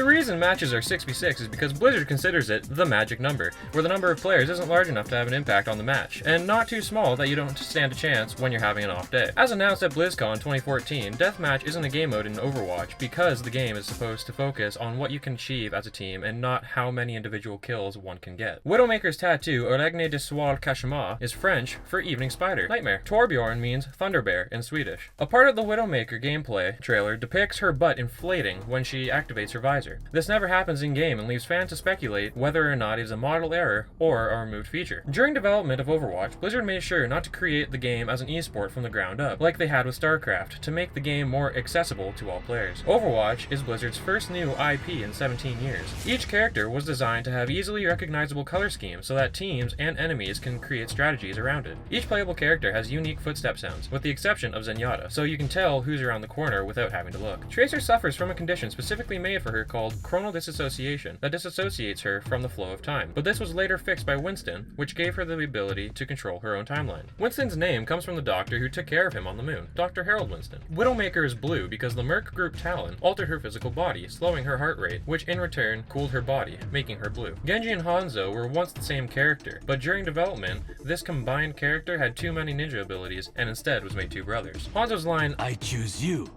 The reason matches are 6v6 is because Blizzard considers it the magic number, where the number of players isn't large enough to have an impact on the match, and not too small that you don't stand a chance when you're having an off day. As announced at BlizzCon 2014, Deathmatch isn't a game mode in Overwatch because the game is supposed to focus on what you can achieve as a team and not how many individual kills one can get. Widowmaker's tattoo, Oregne de Soir Cachemar, is French for evening spider, nightmare. Torbjorn means thunder bear in Swedish. A part of the Widowmaker gameplay trailer depicts her butt inflating when she activates her visor. This never happens in-game and leaves fans to speculate whether or not it is a model error or a removed feature. During development of Overwatch, Blizzard made sure not to create the game as an esport from the ground up, like they had with StarCraft, to make the game more accessible to all players. Overwatch is Blizzard's first new IP in 17 years. Each character was designed to have easily recognizable color schemes so that teams and enemies can create strategies around it. Each playable character has unique footstep sounds, with the exception of Zenyatta, so you can tell who's around the corner without having to look. Tracer suffers from a condition specifically made for her called chronal disassociation that disassociates her from the flow of time, but this was later fixed by Winston, which gave her the ability to control her own timeline. Winston's name comes from the doctor who took care of him on the moon, Dr. Harold Winston. Widowmaker is blue because the Merc group Talon altered her physical body, slowing her heart rate, which in return cooled her body, making her blue. Genji and Hanzo were once the same character, but during development, this combined character had too many ninja abilities and instead was made two brothers. Hanzo's line, "I choose you,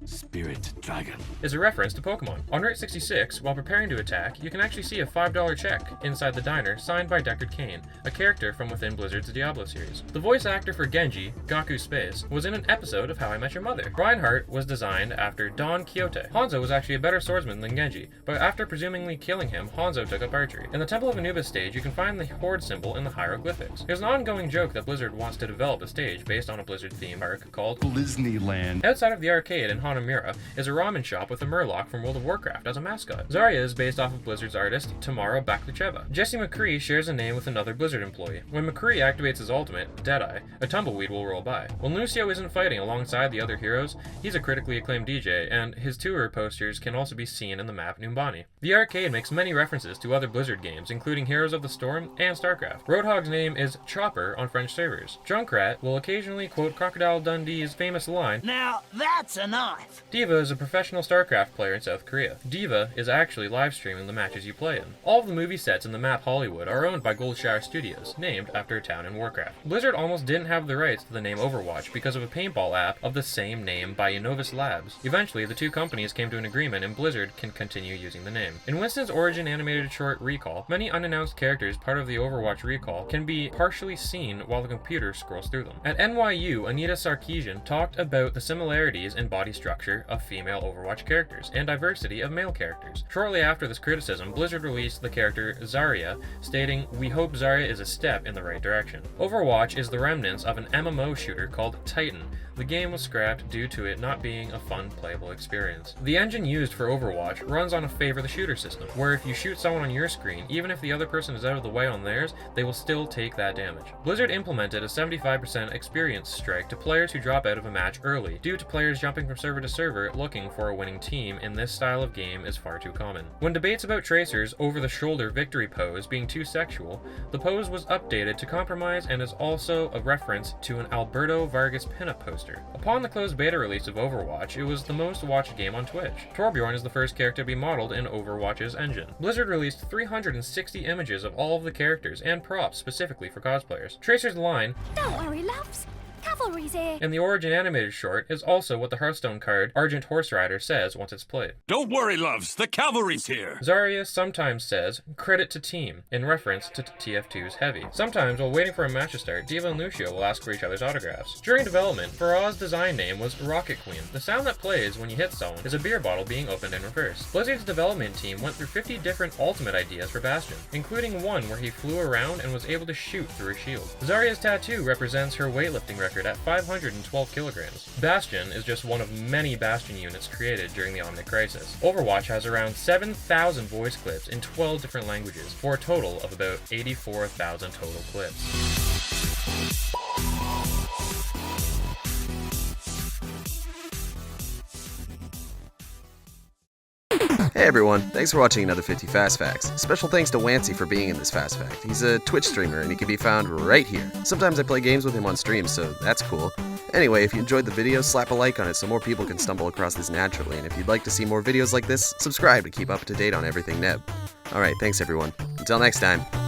Spirit Dragon," is a reference to Pokemon. On Route 66, while preparing to attack, you can actually see a $5 check inside the diner signed by Deckard Cain, a character from within Blizzard's Diablo series. The voice actor for Genji, Gaku Space, was in an episode of How I Met Your Mother. Reinhardt was designed after Don Quixote. Hanzo was actually a better swordsman than Genji, but after presumably killing him, Hanzo took up archery. In the Temple of Anubis stage, you can find the Horde symbol in the hieroglyphics. There's an ongoing joke that Blizzard wants to develop a stage based on a Blizzard theme park called Disneyland. Outside of the arcade in Hanamura is a ramen shop with a Murloc from World of Warcraft as a mascot. Zarya is based off of Blizzard's artist Tamara Baklacheva. Jesse McCree shares a name with another Blizzard employee. When McCree activates his ultimate, Deadeye, a tumbleweed will roll by. When Lucio isn't fighting alongside the other heroes, he's a critically acclaimed DJ, and his tour posters can also be seen in the map Numbani. The arcade makes many references to other Blizzard games, including Heroes of the Storm and StarCraft. Roadhog's name is Chopper on French servers. Junkrat will occasionally quote Crocodile Dundee's famous line, "Now that's a knife." Diva is a professional StarCraft player in South Korea. Diva is actually live streaming the matches you play in. All of the movie sets in the map Hollywood are owned by Goldshower Studios, named after a town in Warcraft. Blizzard almost didn't have the rights to the name Overwatch because of a paintball app of the same name by Innovis Labs. Eventually, the two companies came to an agreement and Blizzard can continue using the name. In Winston's Origin animated short Recall, many unannounced characters part of the Overwatch Recall can be partially seen while the computer scrolls through them. At NYU, Anita Sarkeesian talked about the similarities in body structure of female Overwatch characters and diversity of male characters. Shortly after this criticism, Blizzard released the character Zarya, stating, "We hope Zarya is a step in the right direction." Overwatch is the remnants of an MMO shooter called Titan. The game was scrapped due to it not being a fun, playable experience. The engine used for Overwatch runs on a favor the shooter system, where if you shoot someone on your screen, even if the other person is out of the way on theirs, they will still take that damage. Blizzard implemented a 75% experience strike to players who drop out of a match early, due to players jumping from server to server looking for a winning team in this style of game is far too common. When debates about Tracer's over-the-shoulder victory pose being too sexual, the pose was updated to compromise and is also a reference to an Alberto Vargas pinup poster. Upon the closed beta release of Overwatch, it was the most watched game on Twitch. Torbjorn is the first character to be modeled in Overwatch's engine. Blizzard released 360 images of all of the characters and props specifically for cosplayers. Tracer's line, "Don't worry, loves. Cavalry's here." in the Origin animated short is also what the Hearthstone card Argent Horse Rider says once it's played. "Don't worry, loves, the cavalry's here." Zarya sometimes says, "Credit to team," in reference to TF2's Heavy. Sometimes, while waiting for a match to start, Diva and Lucio will ask for each other's autographs. During development, Faraz's design name was Rocket Queen. The sound that plays when you hit someone is a beer bottle being opened in reverse. Blizzard's development team went through 50 different ultimate ideas for Bastion, including one where he flew around and was able to shoot through a shield. Zarya's tattoo represents her weightlifting record at 512 kilograms. Bastion is just one of many Bastion units created during the Omnic Crisis. Overwatch has around 7,000 voice clips in 12 different languages, for a total of about 84,000 total clips. Hey everyone, thanks for watching another 50 Fast Facts. Special thanks to Wancy for being in this Fast Fact. He's a Twitch streamer and he can be found right here. Sometimes I play games with him on stream, so that's cool. Anyway, if you enjoyed the video, slap a like on it so more people can stumble across this naturally, and if you'd like to see more videos like this, subscribe to keep up to date on everything Neb. Alright, thanks everyone. Until next time.